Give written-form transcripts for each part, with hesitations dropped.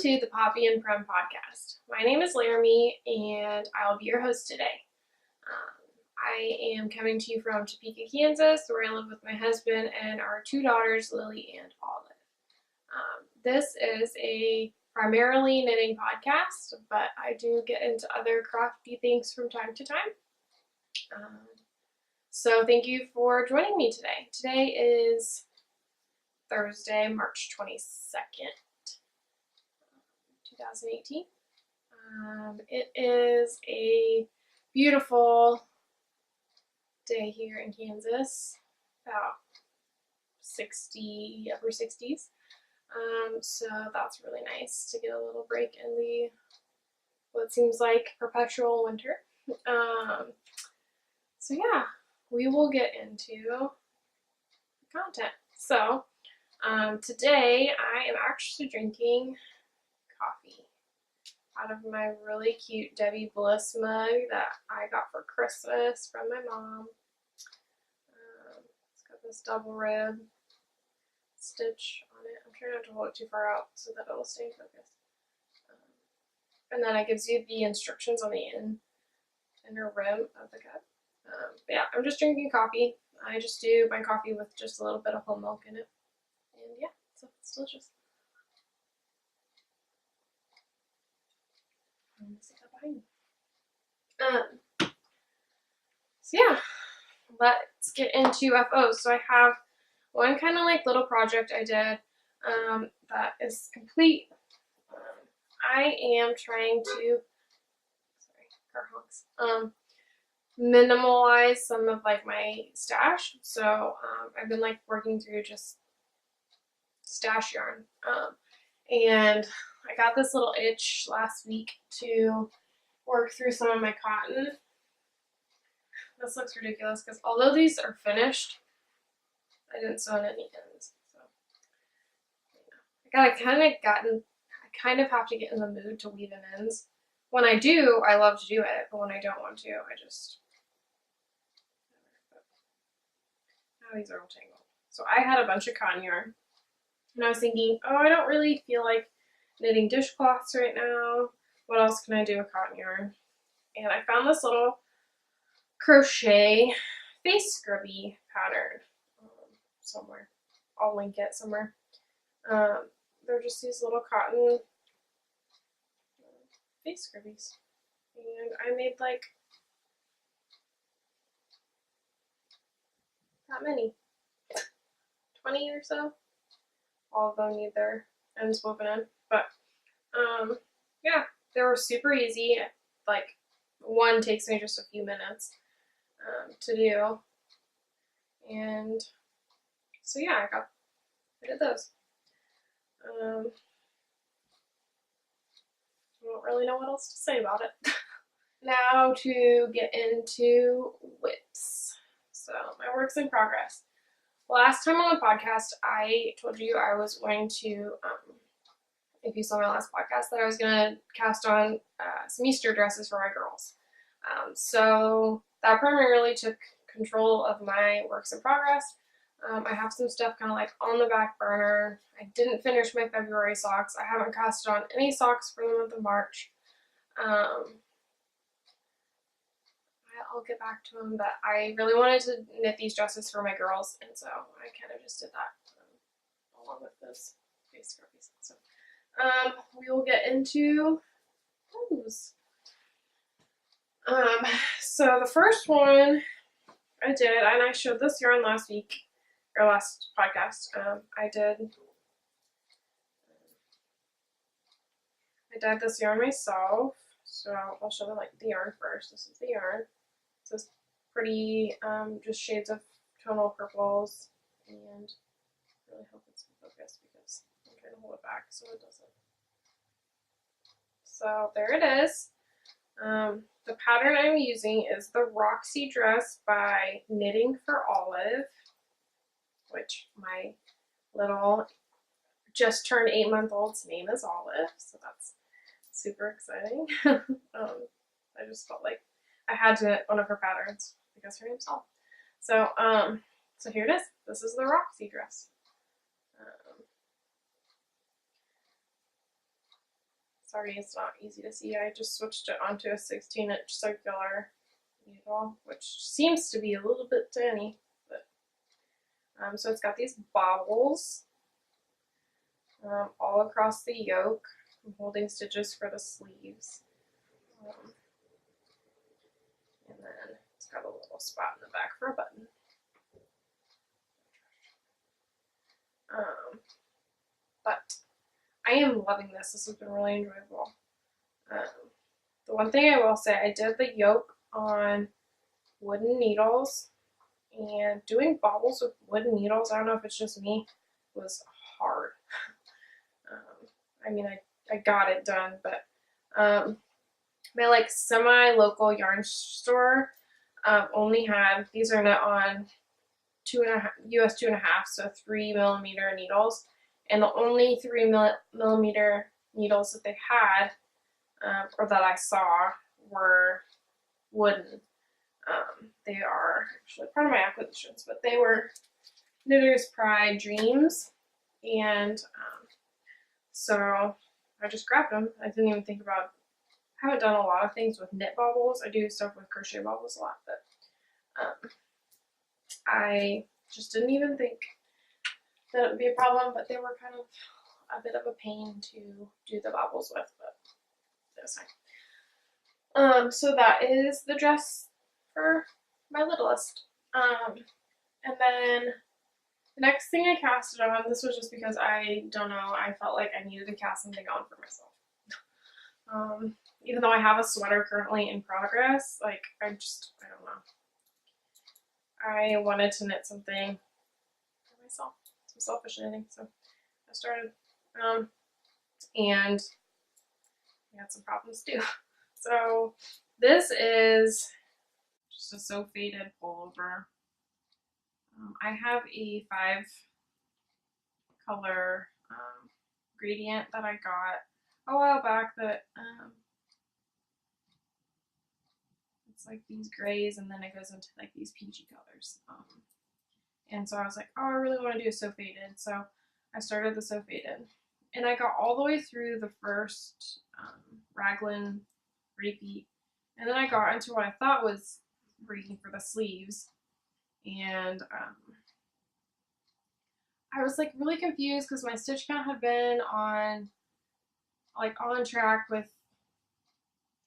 to the Poppy and Prim podcast. My name is Laramie, and I'll be your host today. I am coming to you from Topeka, Kansas, where I live with my husband and our two daughters, Lily and Olive. This is a primarily knitting podcast, but I do get into other crafty things from time to time. So thank you for joining me today. Today is Thursday, March 22nd, 2018. It is a beautiful day here in Kansas, about 60, upper 60s. So that's really nice to get a little break in the what seems like perpetual winter. So yeah, we will get into content. So today I am actually drinking coffee out of my really cute Debbie Bliss mug that I got for Christmas from my mom. It's got this double rib stitch on it. I'm trying not to hold it too far out so that it'll stay focused. And then it gives you the instructions on the inner rim of the cup. But yeah, I'm just drinking coffee. I just do my coffee with just a little bit of whole milk in it. And yeah, so it's delicious. So yeah, let's get into UFOs. So I have one kind of like little project I did that is complete. I am trying to, car honks, minimalize some of like my stash. So I've been like working through just stash yarn. And I got this little itch last week to work through some of my cotton. This looks ridiculous because although these are finished, I didn't sew in any ends. So I kind of have to get in the mood to weave in ends. When I do, I love to do it, but when I don't want to, I just now these are all tangled. So I had a bunch of cotton yarn, and I was thinking, oh, I don't really feel like knitting dishcloths right now. What else can I do with cotton yarn? And I found this little crochet face scrubby pattern somewhere. I'll link it somewhere. They're just these little cotton face scrubbies. And I made like that many. 20 or so. All of them need their ends woven in. But yeah, they were super easy. Like one takes me just a few minutes to do. And so yeah, I did those. I don't really know what else to say about it. Now to get into whips. So my work's in progress. Last time on the podcast, I told you I was going to, if you saw my last podcast, that I was going to cast on some Easter dresses for my girls. So that primarily took control of my works in progress. I have some stuff kind of like on the back burner. I didn't finish my February socks. I haven't casted on any socks for the month of March. I'll get back to them, but I really wanted to knit these dresses for my girls, and so I kind of just did that along with those face scrubbies. So we will get into those. So the first one I did, and I showed this yarn last week, or last podcast. I dyed this yarn myself, so I'll show them like the yarn first. This is the yarn. So it's pretty, just shades of tonal purples, and really hope it's focused because I'm trying to hold it back so it doesn't. So there it is. The pattern I'm using is the Roxy Dress by Knitting for Olive, which my little just turned 8-month-old's name is Olive, so that's super exciting. I just felt like I had to knit one of her patterns because her name's Olive. So, so here it is. This is the Roxy Dress. Sorry, it's not easy to see. I just switched it onto a 16-inch circular needle, which seems to be a little bit tiny. But so it's got these bobbles all across the yoke. I'm holding stitches for the sleeves. And then it's got a little spot in the back for a button. But I am loving this. This has been really enjoyable. The one thing I will say, I did the yoke on wooden needles, and doing bobbles with wooden needles, I don't know if it's just me, was hard. I mean, I got it done, but my like semi-local yarn store only had, these are knit on US 2.5, so 3mm needles, and the only 3mm needles that they had, or that I saw, were wooden. They are actually part of my acquisitions, but they were Knitter's Pride Dreams, and so I just grabbed them. I didn't even think about, I haven't done a lot of things with knit bobbles. I do stuff with crochet bobbles a lot, but I just didn't even think that it would be a problem, but they were kind of a bit of a pain to do the bobbles with, but that's fine. So that is the dress for my littlest. And then the next thing I casted on, this was just because I don't know, I felt like I needed to cast something on for myself. Even though I have a sweater currently in progress, like I don't know. I wanted to knit something for myself, some selfish knitting, so I started. And I had some problems too. So this is just a so faded pullover. I have a 5-color gradient that I got a while back that it's like these grays and then it goes into like these peachy colors. And so I was like, oh, I really want to do a so faded. So I started the so faded. And I got all the way through the first raglan repeat. And then I got into what I thought was breaking for the sleeves. And I was like really confused because my stitch count had been on track with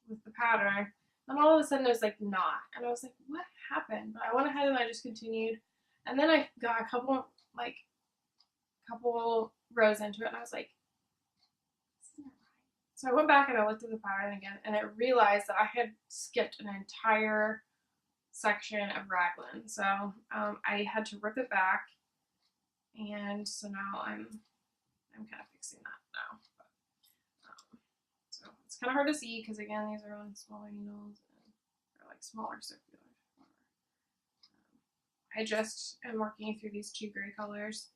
the pattern. And all of a sudden it was like not. And I was like, what happened? But I went ahead and I just continued. And then I got a couple rows into it and I was like, this isn't right. So I went back and I looked at the pattern again and I realized that I had skipped an entire section of raglan. So I had to rip it back, and so now I'm kind of fixing that now. But, so it's kind of hard to see because again these are on smaller needles and they're like smaller circular. I just am working through these 2 gray colors.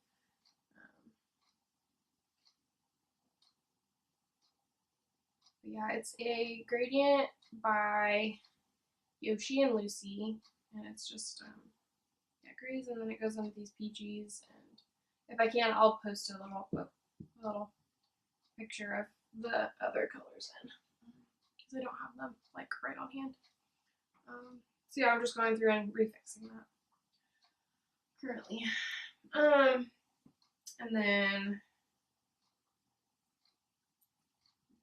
But yeah, it's a gradient by Yoshi and Lucy, and it's just grays, and then it goes into these peaches, and if I can, I'll post a little picture of the other colors in, because I don't have them like right on hand. So yeah, I'm just going through and refixing that currently. And then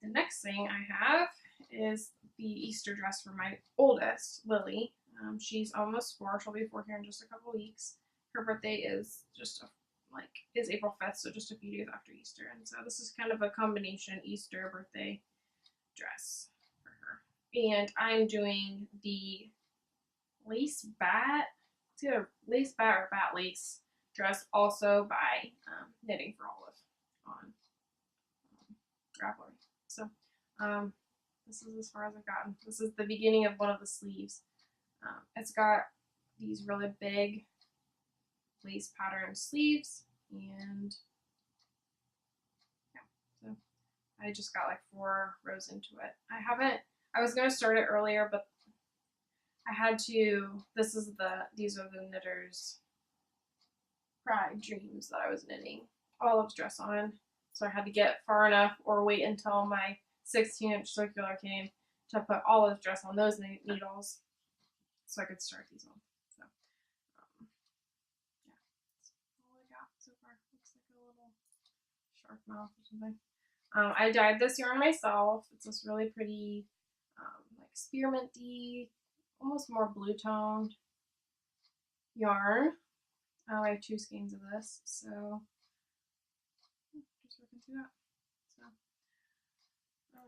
the next thing I have is the Easter dress for my oldest, Lily. She's almost 4. She'll be 4 here in just a couple weeks. Her birthday is is April 5th, so just a few days after Easter. And so this is kind of a combination Easter birthday dress for her. And I'm doing the lace bat. It's either lace bat or bat lace dress, also by Knitting for Olive on Ravelry. So this is as far as I've gotten. This is the beginning of one of the sleeves. It's got these really big lace pattern sleeves, and yeah, so I just got like 4 rows into it. I was going to start it earlier, but I had to, these are the Knitter's Pride Dreams that I was knitting Olive's dress on, so I had to get far enough or wait until my 16-inch circular came to put Olive's dress on those needles so I could start these on. So, yeah, that's all I got so far. Looks like a little shark mouth or something. I dyed this yarn myself. It's this really pretty, like spearminty, almost more blue toned yarn. I have 2 skeins of this, so just working through that. So,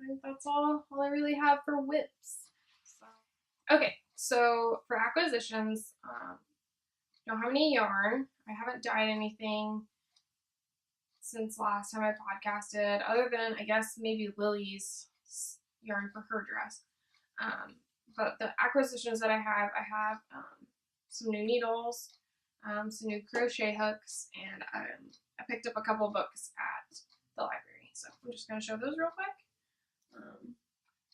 I think that's all I really have for whips. So, okay, so for acquisitions, don't have any yarn. I haven't dyed anything since last time I podcasted, other than I guess maybe Lily's yarn for her dress. But the acquisitions that I have some new needles, some new crochet hooks, and I picked up a couple books at the library. So I'm just going to show those real quick.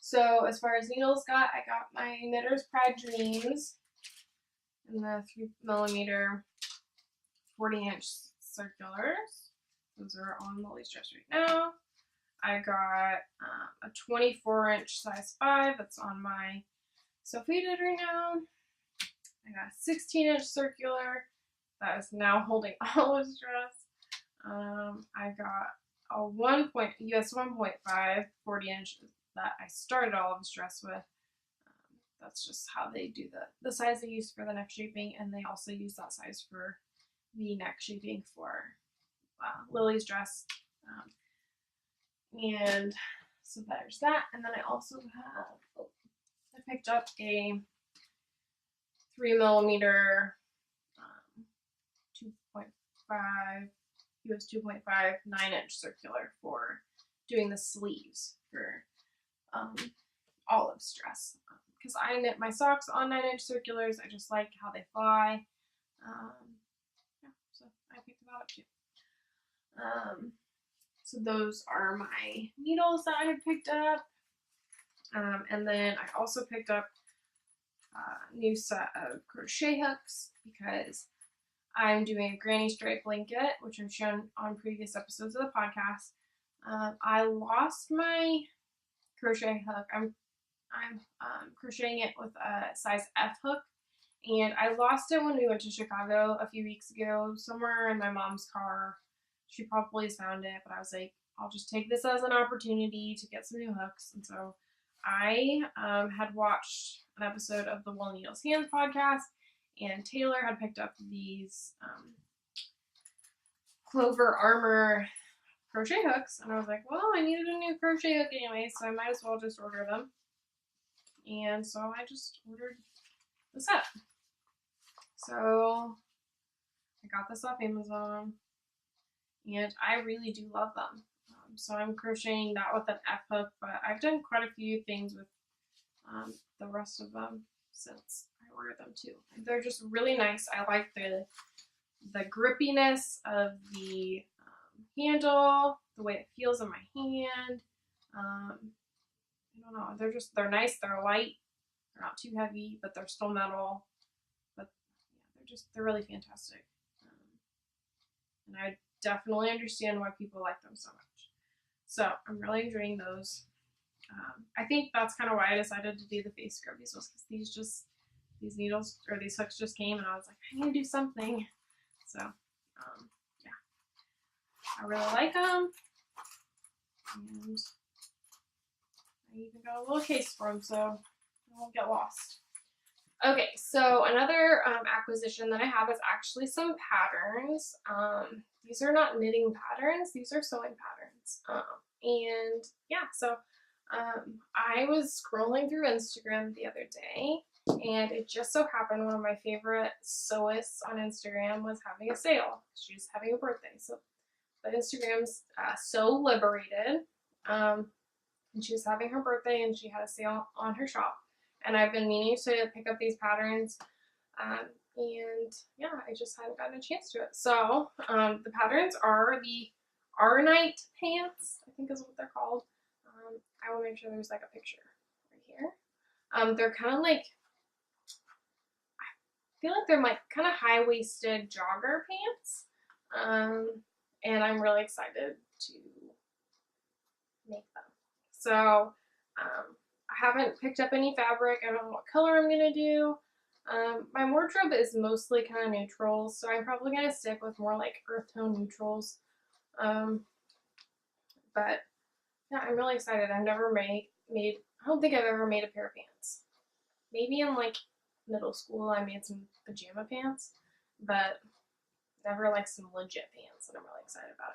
So as far as needles I got my Knitter's Pride Dreams in the 3mm 40-inch circulars. Those are on Lily's dress right now. I got a 24-inch size 5 that's on my Sophie did right now. I got a 16-inch circular that is now holding Olive's dress. I got a US 1.5 40-inch that I started Olive's dress with. That's just how they do the size they use for the neck shaping, and they also use that size for the neck shaping for Lily's dress. And so there's that. And then I also have, I picked up a 3mm 2.5 US 2.5 9-inch circular for doing the sleeves for Olive's dress. Because I knit my socks on 9-inch circulars. I just like how they fly. Yeah, so I picked that up too. So those are my needles that I had picked up. And then I also picked up a new set of crochet hooks because I'm doing a granny stripe blanket, which I've shown on previous episodes of the podcast. I lost my crochet hook. I'm crocheting it with a size F hook, and I lost it when we went to Chicago a few weeks ago, somewhere in my mom's car. She probably found it, but I was like, I'll just take this as an opportunity to get some new hooks. And so I had watched an episode of the Wool Needles Hands podcast, and Taylor had picked up these Clover Armor crochet hooks, and I was like, well, I needed a new crochet hook anyway, so I might as well just order them. And so I just ordered the set. So I got this off Amazon, and I really do love them. So I'm crocheting that with an F hook, but I've done quite a few things with the rest of them since I ordered them too. They're just really nice. I like the grippiness of the handle, the way it feels in my hand. I don't know. They're nice. They're light. They're not too heavy, but they're still metal. But yeah, they're really fantastic. And I definitely understand why people like them so much. So I'm really enjoying those. I think that's kind of why I decided to do the face scrubbies, was because these needles or these hooks just came, and I was like, I need to do something. So yeah, I really like them, and I even got a little case for them, so I won't get lost. Okay, so another acquisition that I have is actually some patterns. These are not knitting patterns, these are sewing patterns. And yeah, so I was scrolling through Instagram the other day, and it just so happened one of my favorite sewists on Instagram was having a sale. She was having a birthday, so the Instagram's So Liberated, and she was having her birthday, and she had a sale on her shop. And I've been meaning to pick up these patterns, and yeah, I just hadn't gotten a chance to it. So the patterns are the Arnite pants, I think is what they're called. I will make sure there's like a picture right here. They're kind of like, I feel like they're like kind of high-waisted jogger pants. and I'm really excited to make them. So I haven't picked up any fabric. I don't know what color I'm going to do. My wardrobe is mostly kind of neutrals, so I'm probably going to stick with more like earth tone neutrals. But yeah, I'm really excited. I've never made, I don't think I've ever made a pair of pants. Maybe in like middle school I made some pajama pants, but never like some legit pants, and I'm really excited about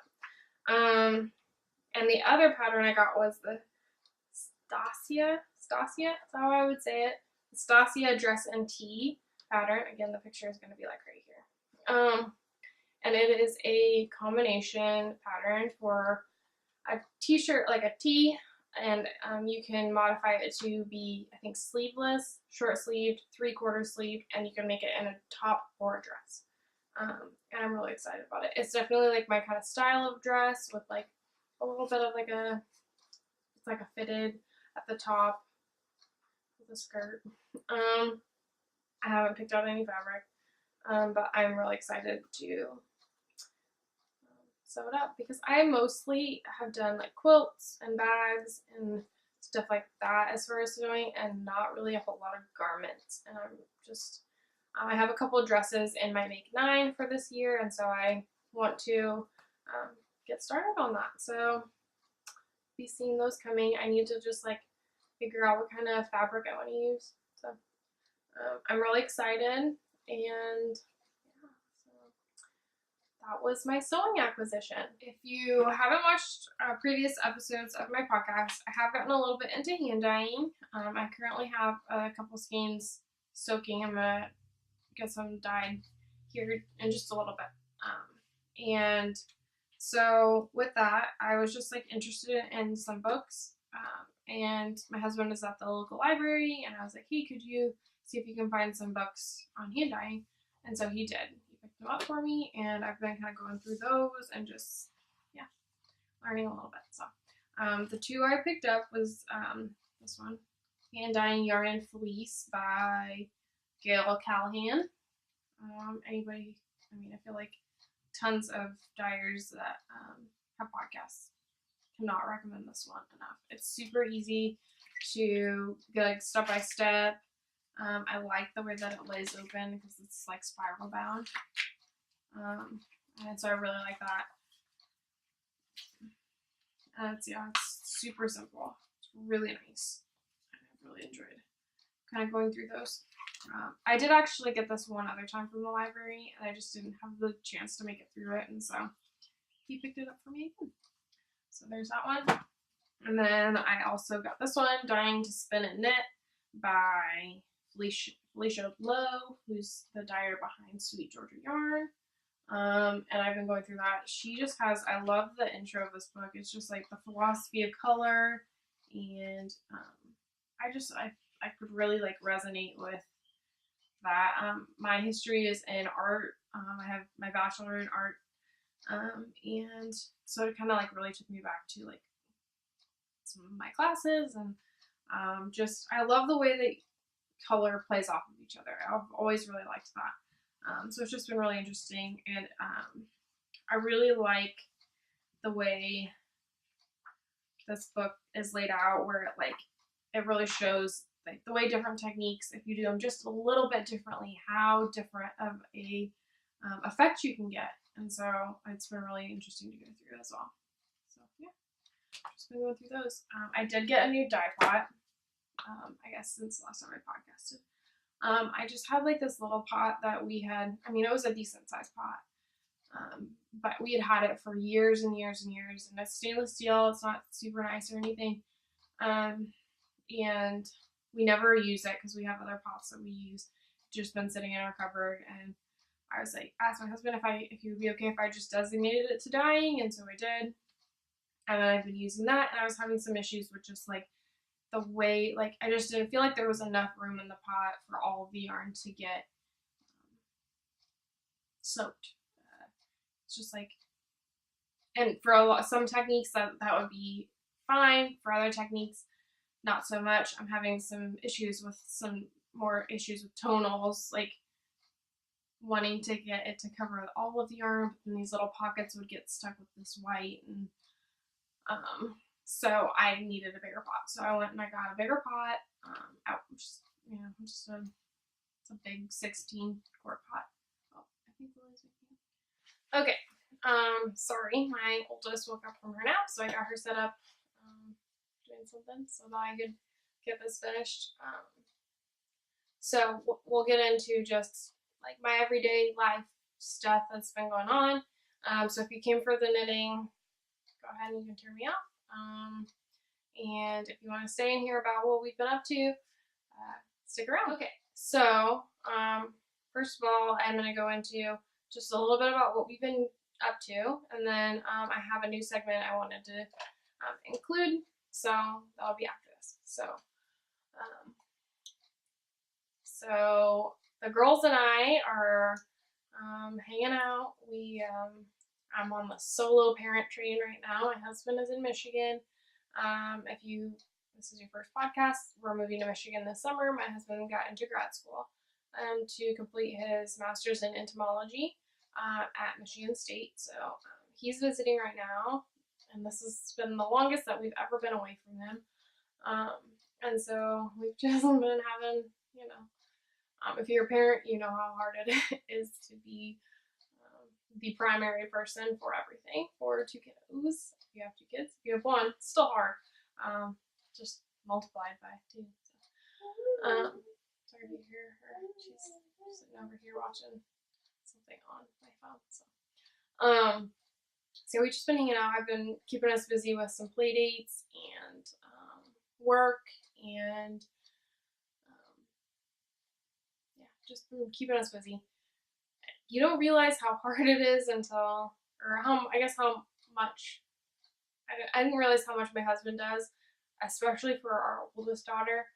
it. And the other pattern I got was the Dasyasakhya, is how I would say it. Dasyasakhya Dress and Tee pattern. Again, the picture is going to be like right here. And it is a combination pattern for a t-shirt, like a tee, and you can modify it to be, I think, sleeveless, short sleeved, 3/4 sleeved, and you can make it in a top or a dress. And I'm really excited about it. It's definitely like my kind of style of dress with like a little bit of like it's like a fitted at the top with a skirt. I haven't picked out any fabric, but I'm really excited to sew it up because I mostly have done like quilts and bags and stuff like that as far as sewing, and not really a whole lot of garments. And I'm just, I have a couple of dresses in my Make 9 for this year, and so I want to get started on that. So be seeing those coming. I need to just like figure out what kind of fabric I want to use. So I'm really excited, and that was my sewing acquisition. If you haven't watched previous episodes of my podcast, I have gotten a little bit into hand dyeing. I currently have a couple skeins soaking. I'm going to get some dyed here in just a little bit. And so with that, I was just like interested in some books. And my husband is at the local library, and I was like, hey, could you see if you can find some books on hand dyeing? And so he did. Picked them up for me, and I've been kind of going through those and just, yeah, learning a little bit. So the two I picked up was this one, Hand Dyeing Aneurin Fleece by Gail Callahan. Anybody, I mean, I feel like tons of dyers that have podcasts cannot recommend this one enough. It's super easy to go like step by step. I like the way that it lays open because it's like spiral bound. And so I really like that. It's super simple. It's really nice. I really enjoyed kind of going through those. I did actually get this one other time from the library, and I just didn't have the chance to make it through it, and so he picked it up for me. So there's that one. And then I also got this one, Dying to Spin and Knit by Felicia Lowe, who's the dyer behind Sweet Georgia Yarn. And I've been going through that. She just has, I love the intro of this book. It's just like the philosophy of color, and I could really like resonate with that. My history is in art. I have my bachelor in art, and so it kind of like really took me back to like some of my classes, and just I love the way that color plays off of each other. I've always really liked that. So it's just been really interesting, and I really like the way this book is laid out, where it really shows like the way different techniques, if you do them just a little bit differently, how different of a effect you can get. And so it's been really interesting to go through as well. So yeah, just been going through those. I did get a new dye pot. I guess since the last time I podcasted. I just had like this little pot that we had. I mean, it was a decent sized pot, but we had it for years and years and years. And it's stainless steel. It's not super nice or anything. And we never use it because we have other pots that we use. Just been sitting in our cupboard, and I was like, asked my husband if he would be okay if I just designated it to dyeing, and so I did. And then I've been using that, and I was having some issues with just like the way, like I just didn't feel like there was enough room in the pot for all of the yarn to get soaked. It's just like, and for some techniques that would be fine. For other techniques, not so much. I'm having some more issues with tonals, like wanting to get it to cover all of the yarn, but then these little pockets would get stuck with this white, and so I needed a bigger pot. So I went and I got a bigger pot, it's a big 16-quart pot. Oh, I think Lily's making it. Okay, sorry, my oldest woke up from her nap, so I got her set up, doing something so that I could get this finished. So we'll get into just like my everyday life stuff that's been going on. So if you came for the knitting, go ahead and you can turn me off. And if you want to stay and hear about what we've been up to, stick around. Okay, so first of all, I'm going to go into just a little bit about what we've been up to, and then I have a new segment I wanted to include, so that'll be after this. So the girls and I are hanging out. I'm on the solo parent train right now. My husband is in Michigan. If this is your first podcast, we're moving to Michigan this summer. My husband got into grad school to complete his master's in entomology at Michigan State. So he's visiting right now, and this has been the longest that we've ever been away from him. And so we've just been having, if you're a parent, you know how hard it is to be the primary person for everything for 2 kiddos. If you have 2 kids, if you have 1, it's still hard. Just multiplied by 2. So, sorry to hear her. She's sitting over here watching something on my phone. So we've just been hanging out. I've been keeping us busy with some play dates and work, and just been keeping us busy. You don't realize how hard it is until, or how much, I didn't realize how much my husband does, especially for our oldest daughter,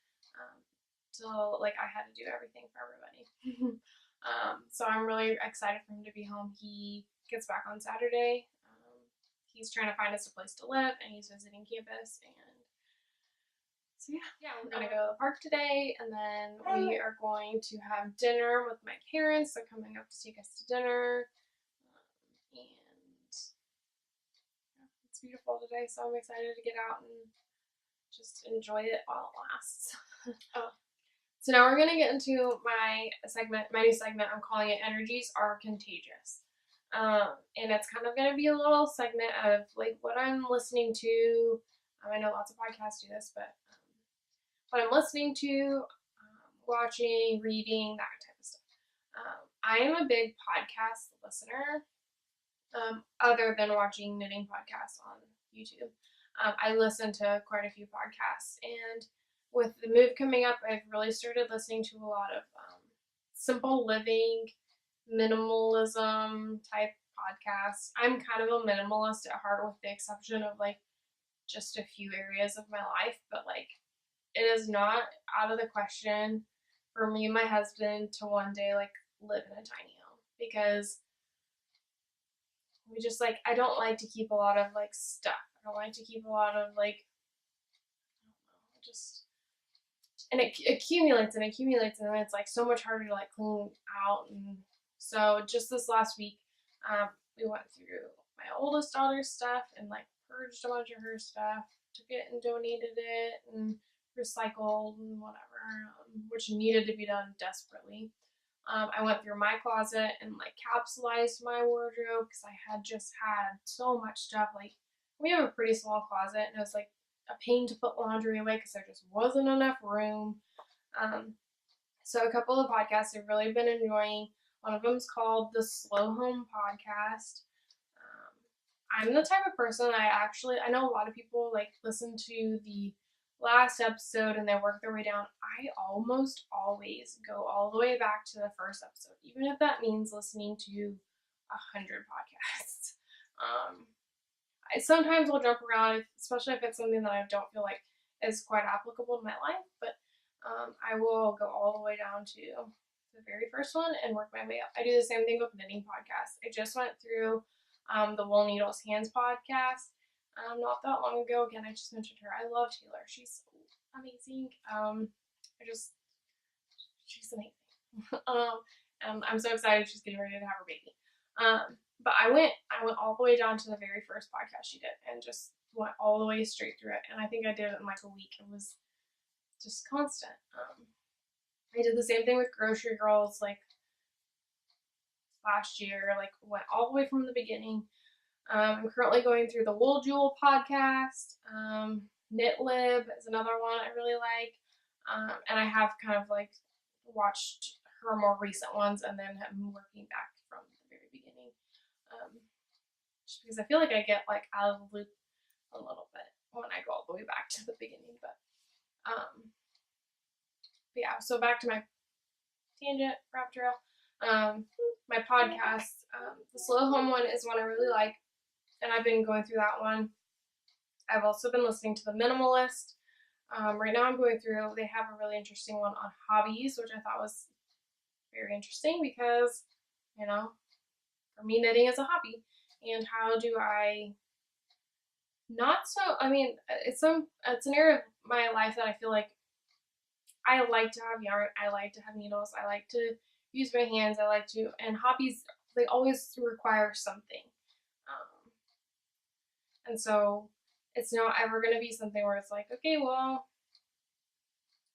till like I had to do everything for everybody. So I'm really excited for him to be home. He gets back on Saturday. He's trying to find us a place to live, and he's visiting campus, and so we're gonna go to the park today, and then we are going to have dinner with my parents. They're coming up to take us to dinner, and it's beautiful today, so I'm excited to get out and just enjoy it while it lasts. So now we're gonna get into my new segment. I'm calling it "Energies Are Contagious," and it's kind of gonna be a little segment of like what I'm listening to. I know lots of podcasts do this, but what I'm listening to, watching, reading, that type of stuff. I am a big podcast listener, other than watching knitting podcasts on YouTube. I listen to quite a few podcasts, and with the move coming up, I've really started listening to a lot of simple living, minimalism type podcasts. I'm kind of a minimalist at heart, with the exception of like just a few areas of my life, but like it is not out of the question for me and my husband to one day like live in a tiny home, because we just like, I don't like to keep a lot of like stuff. I don't like to keep a lot of like, I don't know, just, and it accumulates and accumulates, and it's like so much harder to like clean out. And so just this last week, we went through my oldest daughter's stuff and like purged a bunch of her stuff, took it and donated it and recycled and whatever, which needed to be done desperately. I went through my closet and like capsulized my wardrobe, because I had just had so much stuff. Like, we have a pretty small closet, and it was like a pain to put laundry away because there just wasn't enough room. So a couple of podcasts I've really been enjoying. One of them is called the Slow Home Podcast. I'm the type of person, I know a lot of people like listen to the last episode and they work their way down. I almost always go all the way back to the first episode, even if that means listening to 100 podcasts. I sometimes will jump around, especially if it's something that I don't feel like is quite applicable to my life, but I will go all the way down to the very first one and work my way up. I do the same thing with knitting podcasts. I just went through the Wool Needles Hands podcast not that long ago. Again, I just mentioned her. I love Taylor. She's amazing. She's amazing. I'm so excited she's getting ready to have her baby. But I went all the way down to the very first podcast she did and just went all the way straight through it. And I think I did it in like a week. It was just constant. I did the same thing with Grocery Girls like last year, like went all the way from the beginning. I'm currently going through the Wool Jewel podcast. Knit Lib is another one I really like. And I have kind of like watched her more recent ones and then I'm working back from the very beginning. Just because I feel like I get like out of the loop a little bit when I go all the way back to the beginning. But yeah, so back to my tangent, rabbit trail. My podcast, the Slow Home one is one I really like, and I've been going through that one. I've also been listening to the Minimalist. Right now I'm going through, they have a really interesting one on hobbies, which I thought was very interesting because, you know, for me knitting is a hobby. And how do I it's an area of my life that I feel like I like to have yarn, I like to have needles, I like to use my hands, and hobbies, they always require something. And so it's not ever going to be something where it's like, okay, well,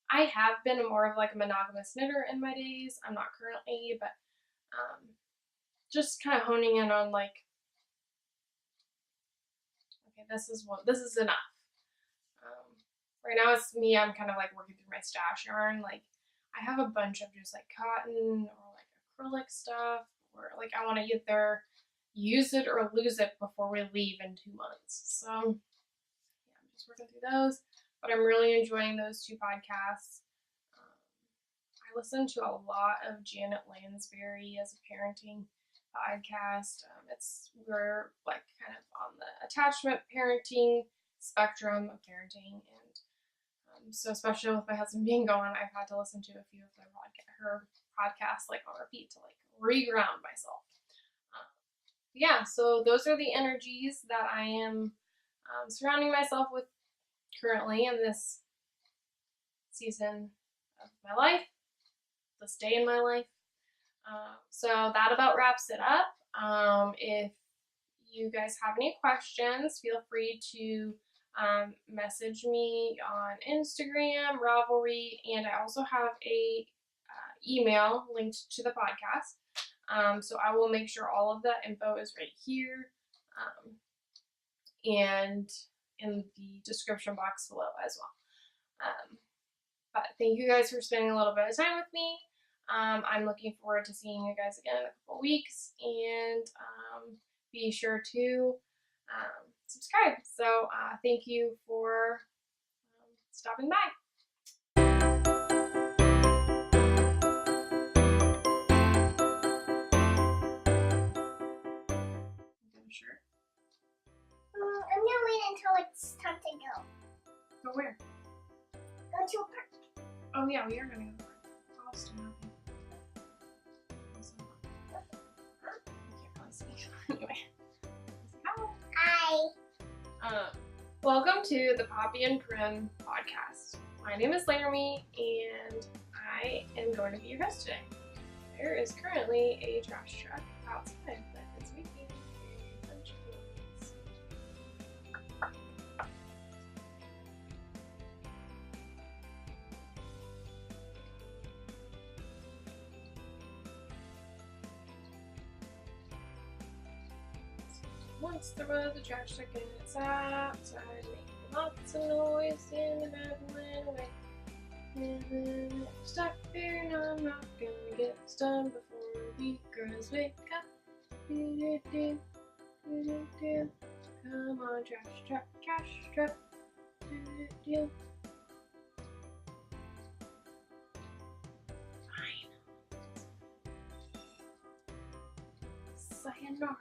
I have been more of like a monogamous knitter in my days. I'm not currently, but just kind of honing in on like, okay, this is enough. Right now it's me, I'm kind of like working through my stash yarn. Like I have a bunch of just like cotton or like acrylic stuff, or like I want to either use it or lose it before we leave in 2 months. So yeah, I'm just working through those, but I'm really enjoying those 2 podcasts. I listen to a lot of Janet Lansbury as a parenting podcast. We're like kind of on the attachment parenting spectrum of parenting, and so especially with my husband being gone, I've had to listen to a few of her podcasts like on repeat to like re-ground myself. Yeah, so those are the energies that I am surrounding myself with currently in this season of my life, this day in my life. So that about wraps it up. If you guys have any questions, feel free to message me on Instagram, Ravelry, and I also have a email linked to the podcast. So I will make sure all of that info is right here and in the description box below as well. But thank you guys for spending a little bit of time with me. I'm looking forward to seeing you guys again in a couple weeks, and be sure to subscribe. So thank you for stopping by. Sure. I'm gonna wait until it's time to go. Go where? Go to a park. Oh yeah, we are gonna go to the park. Austin, Anyway. Hi. Welcome to the Poppy and Prim podcast. My name is Laramie, and I am going to be your host today. There is currently a trash truck outside that is making a bunch of noise. Once there was a trash truck and it's outside, making lots of noise in the babbling away. And then stop here, and I'm not gonna get this done before we girls wake up. Do-do-do, do-do-do. Come on, trash truck, trash truck. Do-do-do. Fine. Sayonara.